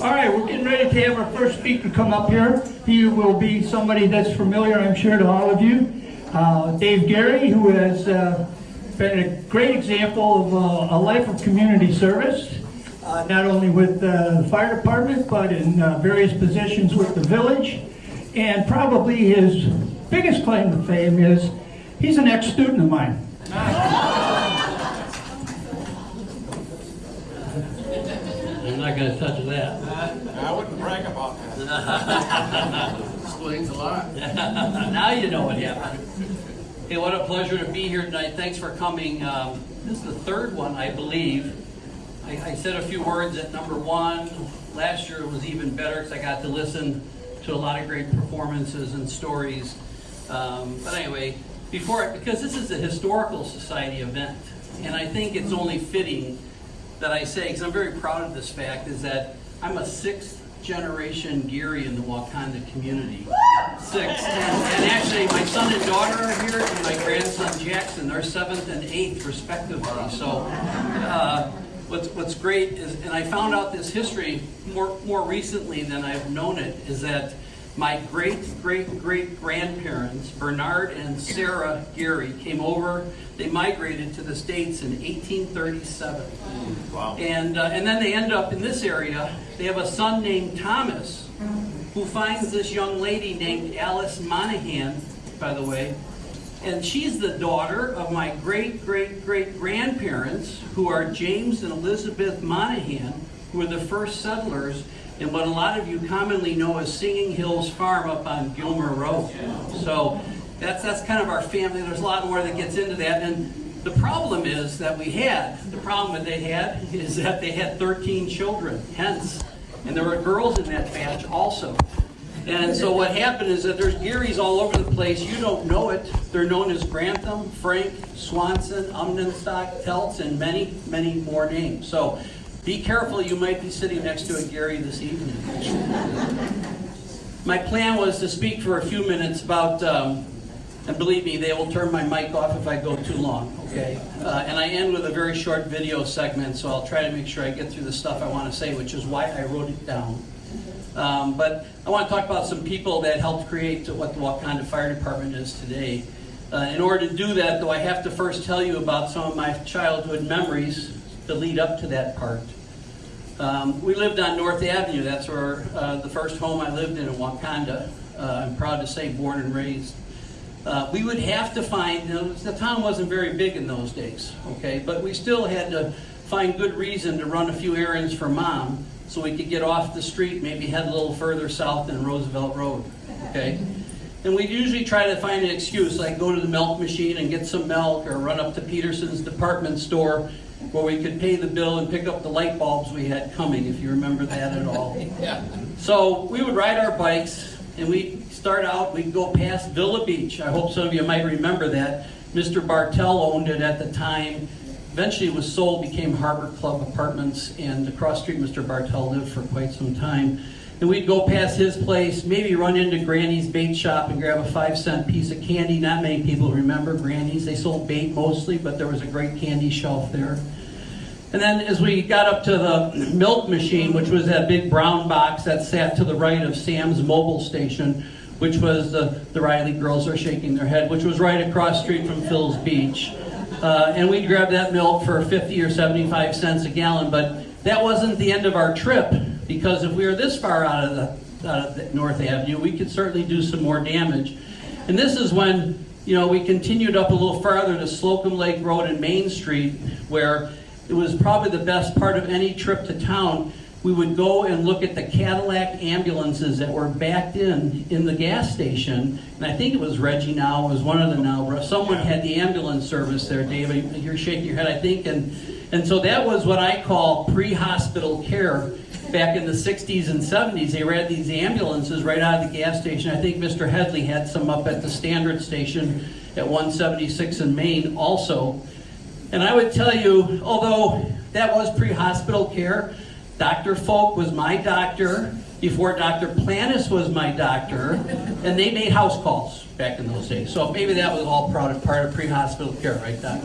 All right, we're getting ready to have our first speaker come up here. He will be somebody that's familiar, I'm sure, to all of you. Dave Geary, who has been a great example of a life of community service, not only with the fire department, but in various positions with the village. And probably his biggest claim to fame is he's an ex-student of mine. I'm not going to touch that. I wouldn't brag about that. Explains a lot. Now you know what happened. Hey, what a pleasure to be here tonight. Thanks for coming. This is the third one, I believe. I said a few words at number one. Last year it was even better because I got to listen to a lot of great performances and stories. But anyway, because this is a historical society event, and I think it's only fitting that I say, because I'm very proud of this fact, is that I'm a sixth generation Geary in the Wakanda community. Sixth. And actually my son and daughter are here, and my grandson Jackson, they're seventh and eighth respectively. So what's great is, and I found out this history more recently than I've known it, is that my great-great-great-grandparents, Bernard and Sarah Geary, came over. They migrated to the States in 1837. Wow. And then they end up in this area. They have a son named Thomas, who finds this young lady named Alice Monahan, by the way. And she's the daughter of my great-great-great-grandparents, who are James and Elizabeth Monahan, who were the first settlers in what a lot of you commonly know as Singing Hills Farm up on Gilmer Road. So that's kind of our family. There's a lot more that gets into that. And the problem is that they had is that they had 13 children, hence. And there were girls in that batch also. And so what happened is that there's Gearys all over the place. You don't know it. They're known as Grantham, Frank, Swanson, Umdenstock, Teltz, and many, many more names. So be careful, you might be sitting next to a Geary this evening. My plan was to speak for a few minutes about, and believe me, they will turn my mic off if I go too long, okay? And I end with a very short video segment, so I'll try to make sure I get through the stuff I want to say, which is why I wrote it down. But I want to talk about some people that helped create what the Wakanda Fire Department is today. In order to do that, though, I have to first tell you about some of my childhood memories to lead up to that part. We lived on North Avenue. That's where the first home I lived in Wakanda. I'm proud to say born and raised. We would have to find, the town wasn't very big in those days, okay, but we still had to find good reason to run a few errands for Mom so we could get off the street, maybe head a little further south than Roosevelt Road, okay? And we'd usually try to find an excuse, like go to the milk machine and get some milk, or run up to Peterson's department store where we could pay the bill and pick up the light bulbs we had coming, if you remember that at all. Yeah. So we would ride our bikes, and we'd start out, we'd go past Villa Beach. I hope some of you might remember that. Mr. Bartell owned it at the time. Eventually it was sold, became Harbor Club Apartments, and across the street Mr. Bartell lived for quite some time. And we'd go past his place, maybe run into Granny's bait shop and grab a 5-cent piece of candy. Not many people remember Granny's. They sold bait mostly, but there was a great candy shelf there. And then as we got up to the milk machine, which was that big brown box that sat to the right of Sam's Mobile Station, which was the Riley girls are shaking their head, which was right across the street from Phil's Beach. And we'd grab that milk for 50 or 75 cents a gallon, but that wasn't the end of our trip, because if we were this far out of the North Avenue, we could certainly do some more damage. And this is when, we continued up a little farther to Slocum Lake Road and Main Street, where it was probably the best part of any trip to town. We would go and look at the Cadillac ambulances that were backed in the gas station. And I think it was Reggie Now, it was one of the Now. Someone had the ambulance service there, Dave. You're shaking your head, I think. And so that was what I call pre-hospital care. Back in the 60s and 70s, they had these ambulances right out of the gas station. I think Mr. Headley had some up at the Standard Station at 176 in Maine also. And I would tell you, although that was pre-hospital care, Dr. Folk was my doctor before Dr. Planis was my doctor, and they made house calls back in those days. So maybe that was all part of pre-hospital care, right, Doc?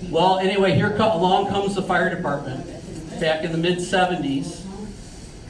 Well, anyway, along comes the fire department. back in the mid-70s.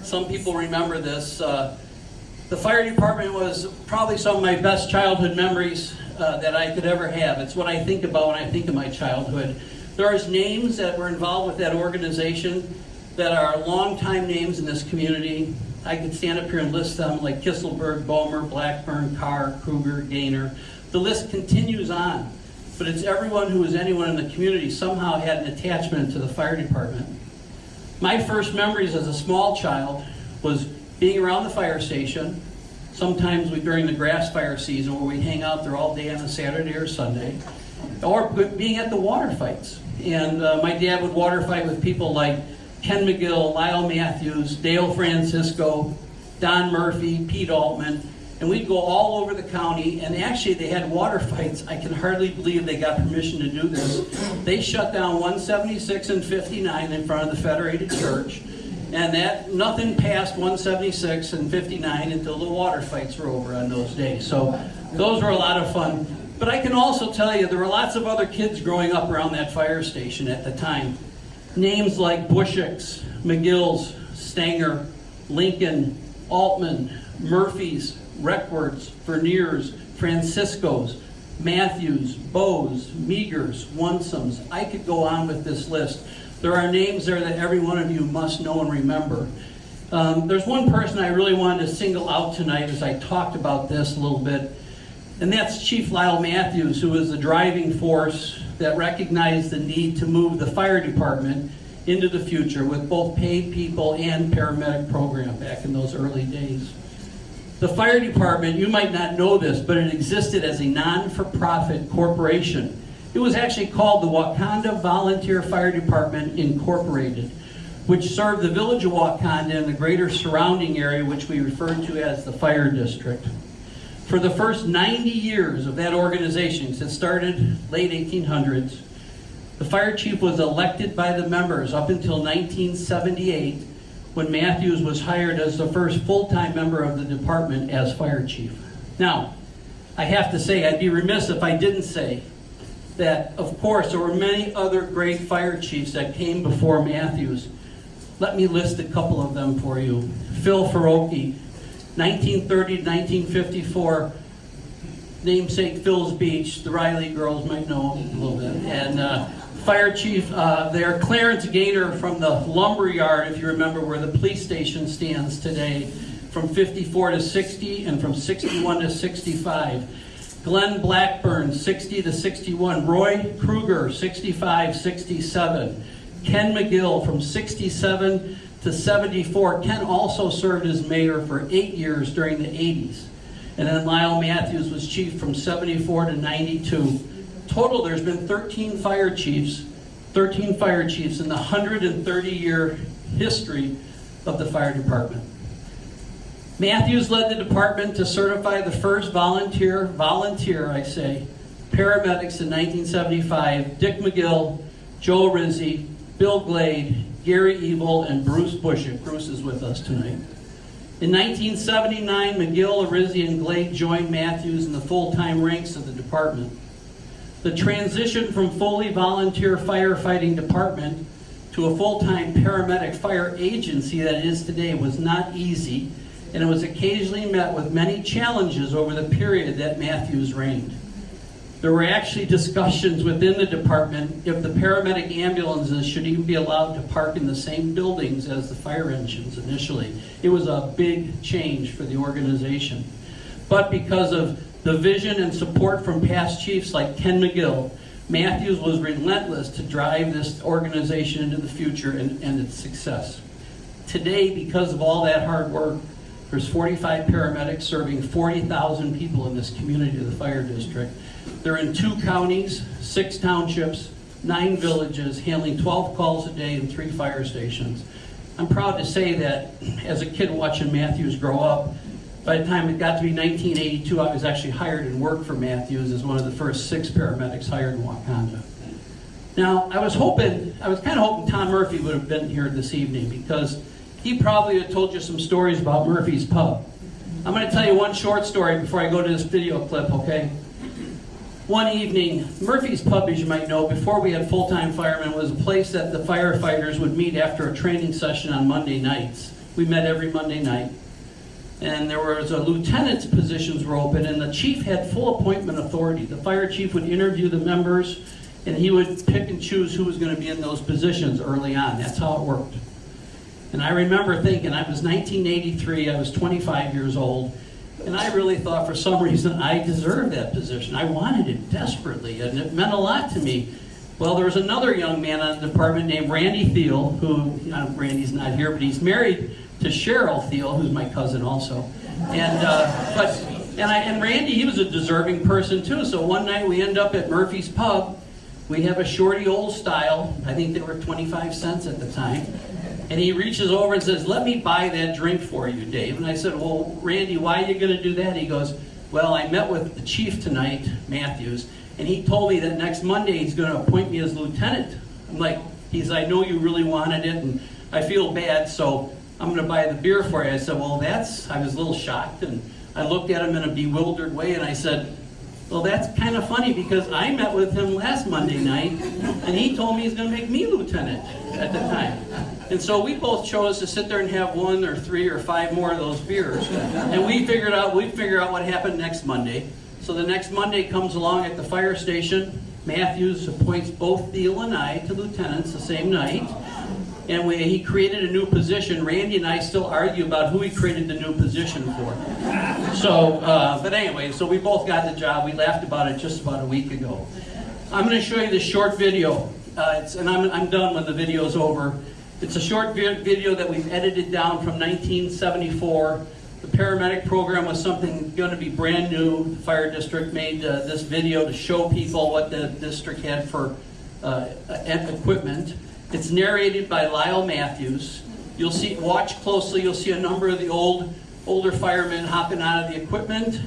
Some people remember this. The fire department was probably some of my best childhood memories that I could ever have. It's what I think about when I think of my childhood. There are names that were involved with that organization that are long-time names in this community. I could stand up here and list them, like Kisselberg, Bomer, Blackburn, Carr, Kruger, Gaynor. The list continues on, but it's everyone who is anyone in the community somehow had an attachment to the fire department. My first memories as a small child was being around the fire station, sometimes during the grass fire season where we'd hang out there all day on a Saturday or Sunday, or being at the water fights. And my dad would water fight with people like Ken McGill, Lyle Matthews, Dale Francisco, Don Murphy, Pete Altman, and we'd go all over the county, and actually they had water fights. I can hardly believe they got permission to do this. They shut down 176 and 59 in front of the Federated Church, and that nothing passed 176 and 59 until the water fights were over on those days. So those were a lot of fun. But I can also tell you there were lots of other kids growing up around that fire station at the time. Names like Bushicks, McGills, Stanger, Lincoln, Altman, Murphys, Reckwards, Verniers, Franciscos, Matthews, Bowes, Meagers, Onsomes. I could go on with this list. There are names there that every one of you must know and remember. There's one person I really wanted to single out tonight as I talked about this a little bit, and that's Chief Lyle Matthews, who was the driving force that recognized the need to move the fire department into the future with both paid people and paramedic program back in those early days. The fire department, you might not know this, but it existed as a non-for-profit corporation. It was actually called the Wakanda Volunteer Fire Department Incorporated, which served the village of Wakanda and the greater surrounding area, which we refer to as the fire district. For the first 90 years of that organization, since it started late 1800s, the fire chief was elected by the members up until 1978, when Matthews was hired as the first full-time member of the department as fire chief. Now, I have to say, I'd be remiss if I didn't say that, of course, there were many other great fire chiefs that came before Matthews. Let me list a couple of them for you. Phil Ferroki, 1930 to 1954, namesake Phil's Beach. The Riley girls might know him a little bit. And fire chief there, Clarence Gaynor from the lumber yard, if you remember where the police station stands today, from 54 to 60 and from 61 to 65. Glenn Blackburn, 60 to 61. Roy Kruger, 65, 67. Ken McGill from 67 to 74. Ken also served as mayor for 8 years during the 80s. And then Lyle Matthews was chief from 74 to 92. Total, there's been 13 fire chiefs in the 130-year history of the fire department. Matthews led the department to certify the first volunteer, paramedics in 1975. Dick McGill, Joe Rizzi, Bill Glade, Gary Evil, and Bruce Bushick. Bruce is with us tonight. In 1979, McGill, Rizzi, and Glade joined Matthews in the full-time ranks of the department. The transition from fully volunteer firefighting department to a full-time paramedic fire agency that it is today was not easy, and it was occasionally met with many challenges over the period that Matthews reigned. There were actually discussions within the department if the paramedic ambulances should even be allowed to park in the same buildings as the fire engines initially. It was a big change for the organization. But because of the vision and support from past chiefs like Ken McGill, Matthews was relentless to drive this organization into the future and its success. Today, because of all that hard work, there's 45 paramedics serving 40,000 people in this community of the fire district. They're in 2 counties, 6 townships, 9 villages, handling 12 calls a day and 3 fire stations. I'm proud to say that as a kid watching Matthews grow up, by the time it got to be 1982, I was actually hired and worked for Matthews as one of the first 6 paramedics hired in Wakanda. Now, I was kind of hoping Tom Murphy would have been here this evening because he probably would have told you some stories about Murphy's Pub. I'm going to tell you one short story before I go to this video clip, okay? one evening, Murphy's Pub, as you might know, before we had full-time firemen, was a place that the firefighters would meet after a training session on Monday nights. We met every Monday night. And there was a lieutenant's positions were open, and the chief had full appointment authority. The fire chief would interview the members, and he would pick and choose who was going to be in those positions early on. That's how it worked. And I remember thinking, I was 1983, I was 25 years old, and I really thought for some reason I deserved that position. I wanted it desperately, and it meant a lot to me. Well, there was another young man on the department named Randy Thiel, who, Randy's not here, but he's married to Cheryl Thiel, who's my cousin also. And Randy, he was a deserving person too. So one night we end up at Murphy's Pub. We have a shorty old style. I think they were 25 cents at the time. And he reaches over and says, "Let me buy that drink for you, Dave." And I said, "Well, Randy, why are you going to do that?" He goes, "Well, I met with the chief tonight, Matthews, and he told me that next Monday he's going to appoint me as lieutenant." I'm like, "I know you really wanted it, and I feel bad, so I'm going to buy the beer for you." I said, "Well, I was a little shocked," and I looked at him in a bewildered way, and I said, "Well, that's kind of funny because I met with him last Monday night, and he told me he's going to make me lieutenant at the time." And so we both chose to sit there and have 1 or 3 or 5 more of those beers, and we'd figure out what happened next Monday. So the next Monday comes along at the fire station. Matthews appoints both Thiel and I to lieutenants the same night. And he created a new position. Randy and I still argue about who he created the new position for. So, but anyway, so we both got the job. We laughed about it just about a week ago. I'm going to show you this short video. And I'm done when the video's over. It's a short video that we've edited down from 1974. The paramedic program was something going to be brand new. The fire district made this video to show people what the district had for equipment. It's narrated by Lyle Matthews. You'll see, watch closely, you'll see a number of the older firemen hopping out of the equipment.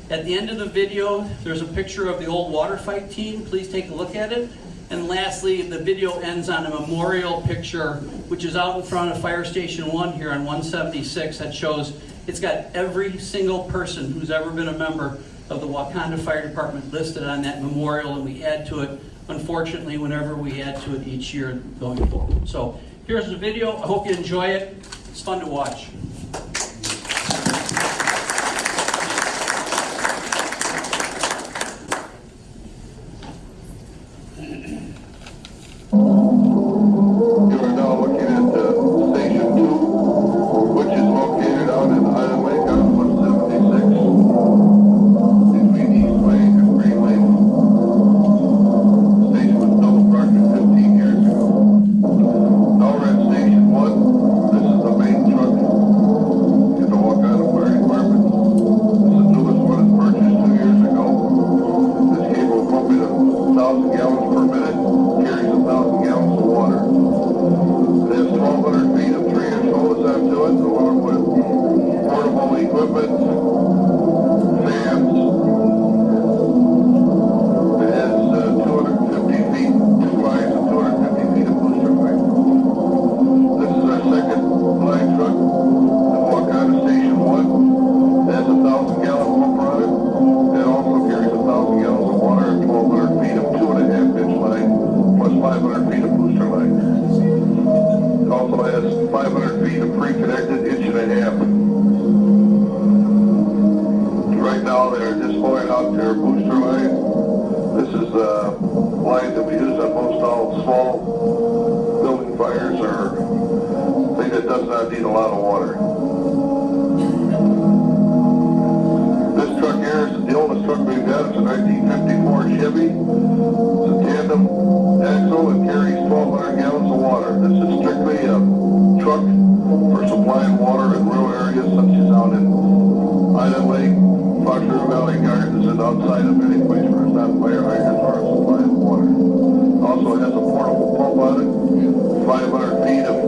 At the end of the video, there's a picture of the old water fight team. Please take a look at it. And lastly, the video ends on a memorial picture, which is out in front of Fire Station 1 here on 176 that shows, it's got every single person who's ever been a member of the Wakanda Fire Department listed on that memorial, and we add to it, unfortunately, whenever we add to it each year going forward. So here's the video. I hope you enjoy it. It's fun to watch. You are now looking at Station 2, which is located out in Island Lake on 176, between East Lake and Green Lake. The station was built approximately 15 years ago. Now we're at Station 1. This is the main truck in the Wakanda Fire Department. This is the newest one. It was purchased 2 years ago. This cable pumping 1,000 gallons per minute. Carries 1,000 gallons of water. It has 1,200 feet of 3-inch hose onto it, along with portable equipment, fans. It has 250 feet, 2 lines and 250 feet of booster line. This is our second line truck at Wakanda Station 1. It has 1,000 gallon pumper on it. It also carries 1,000 gallons of water and 1,200 feet of 2.5-inch line. Plus 500 feet of booster line. It also has 500 feet of pre-connected 1.5 inch. Right now they're just pulling out their booster line. This is the line that we use on most all small building fires or thing that does not need a lot of water. This truck here is the oldest truck we've got. It's a 1954 Chevy. It's a tandem axle and carries 1,200 gallons of water. This is strictly a truck for supplying water in rural areas such as out in Island Lake, Fox River Valley Gardens, and outside of any place where there's not fire hydrants or a supply of water. Also it has a portable pump on it, 500 feet of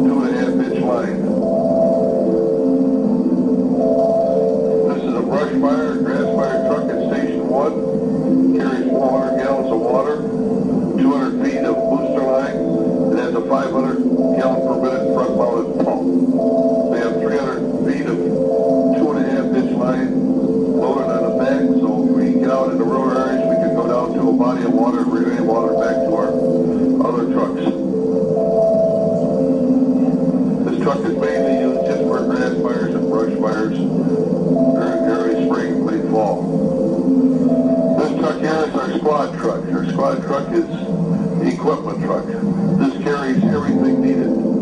2.5-inch line. This is a brush fire, grass fire truck at Station 1. Carries 400 gallons of water, 200 feet of booster line. It has a 500 gallon per minute front mounted pump. They have 300 feet of 2.5-inch line loaded on the back, so if we get out into rural areas, we can go truck is mainly used just for grass fires and brush fires early spring, late fall. This truck here is our squad truck. Our squad truck is the equipment truck. This carries everything needed.